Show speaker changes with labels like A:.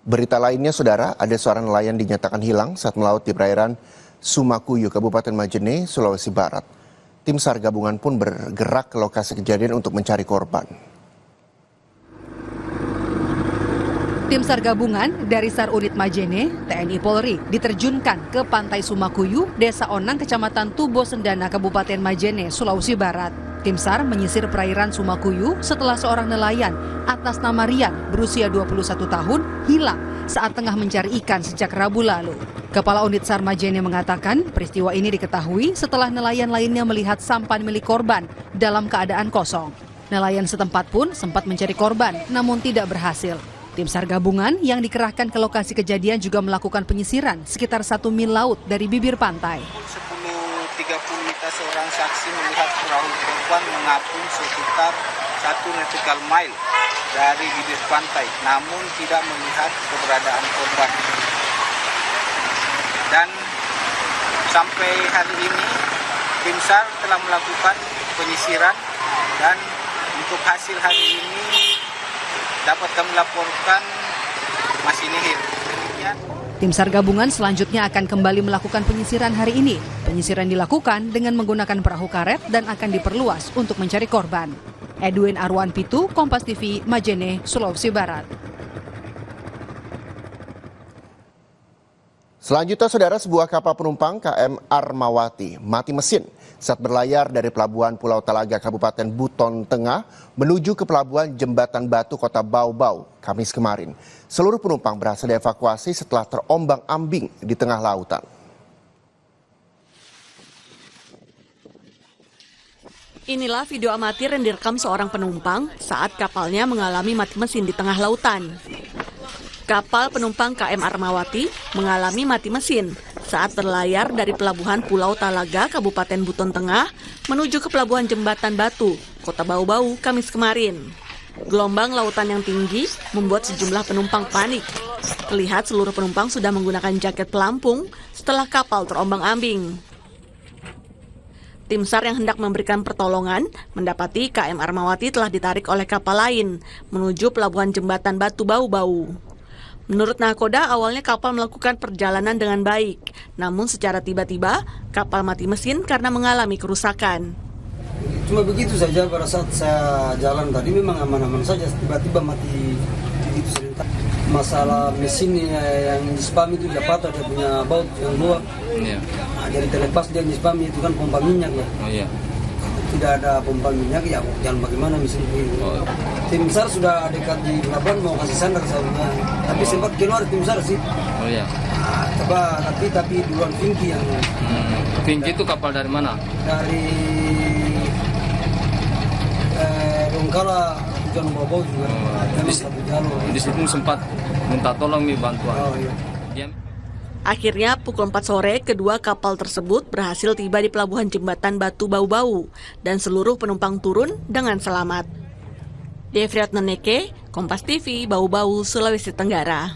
A: Berita lainnya, saudara, ada seorang nelayan dinyatakan hilang saat melaut di perairan Sumakuyu, Kabupaten Majene, Sulawesi Barat. Tim SAR gabungan pun bergerak ke lokasi kejadian untuk mencari korban.
B: Tim SAR gabungan dari SAR Unit Majene, TNI Polri, diterjunkan ke Pantai Sumakuyu, Desa Onang, Kecamatan Tubo Sendana, Kabupaten Majene, Sulawesi Barat. Tim SAR menyisir perairan Sumakuyu setelah seorang nelayan atas nama Rian berusia 21 tahun hilang saat tengah mencari ikan sejak Rabu lalu. Kepala Unit SAR Majene mengatakan peristiwa ini diketahui setelah nelayan lainnya melihat sampan milik korban dalam keadaan kosong. Nelayan setempat pun sempat mencari korban namun tidak berhasil. Tim SAR gabungan yang dikerahkan ke lokasi kejadian juga melakukan penyisiran sekitar 1 mil laut dari bibir pantai.
C: 10.30 kita seorang saksi melihat perahu korban mengapung sekitar 1 nautical mile dari bibir pantai, namun tidak melihat keberadaan korban. Dan sampai hari ini tim SAR telah melakukan penyisiran dan untuk hasil hari ini dapat kami laporkan masih nihil.
B: Tim SAR gabungan selanjutnya akan kembali melakukan penyisiran hari ini. Penyisiran dilakukan dengan menggunakan perahu karet dan akan diperluas untuk mencari korban. Edwin Arwan Pitu, Kompas TV, Majene, Sulawesi Barat.
A: Selanjutnya, saudara, sebuah kapal penumpang KM Armawati mati mesin saat berlayar dari Pelabuhan Pulau Talaga, Kabupaten Buton Tengah, menuju ke Pelabuhan Jembatan Batu, Kota Bau-Bau, Kamis kemarin. Seluruh penumpang berhasil dievakuasi setelah terombang-ambing di tengah lautan.
D: Inilah video amatir yang direkam seorang penumpang saat kapalnya mengalami mati mesin di tengah lautan. Kapal penumpang KM Armawati mengalami mati mesin saat berlayar dari Pelabuhan Pulau Talaga, Kabupaten Buton Tengah, menuju ke Pelabuhan Jembatan Batu, Kota Bau-Bau, Kamis kemarin. Gelombang lautan yang tinggi membuat sejumlah penumpang panik. Terlihat seluruh penumpang sudah menggunakan jaket pelampung setelah kapal terombang-ambing. Tim SAR yang hendak memberikan pertolongan mendapati KM Armawati telah ditarik oleh kapal lain menuju Pelabuhan Jembatan Batu Bau-Bau. Menurut nakoda, awalnya kapal melakukan perjalanan dengan baik, namun secara tiba-tiba kapal mati mesin karena mengalami kerusakan.
E: Cuma begitu saja, pada saat saya jalan tadi memang aman-aman saja, tiba-tiba mati begitu serentak. Masalah mesin yang di spam itu dia patah, dia punya baut yang luar. Iya. Nah, jadi terlepas dia di spam itu kan pompa minyak ya. Oh iya. Tidak ada pompa minyak ya, jangan bagaimana mesin itu. Oh. Tim SAR sudah dekat di pelabuhan mau kasih sandar saudara, tapi sempat keluar tim SAR sih. Oh iya. Nah, tapi duluan Vinky yang.
F: Vinky itu kapal dari mana?
E: Dari Donggala, Tujuan Bau-Bau juga.
F: Di situ sempat minta tolong nih bantuan.
E: Oh iya.
D: Akhirnya pukul 4 sore, kedua kapal tersebut berhasil tiba di Pelabuhan Jembatan Batu Bau-Bau dan seluruh penumpang turun dengan selamat. Devriat Neneke, Kompas TV, Bau-Bau, Sulawesi Tenggara.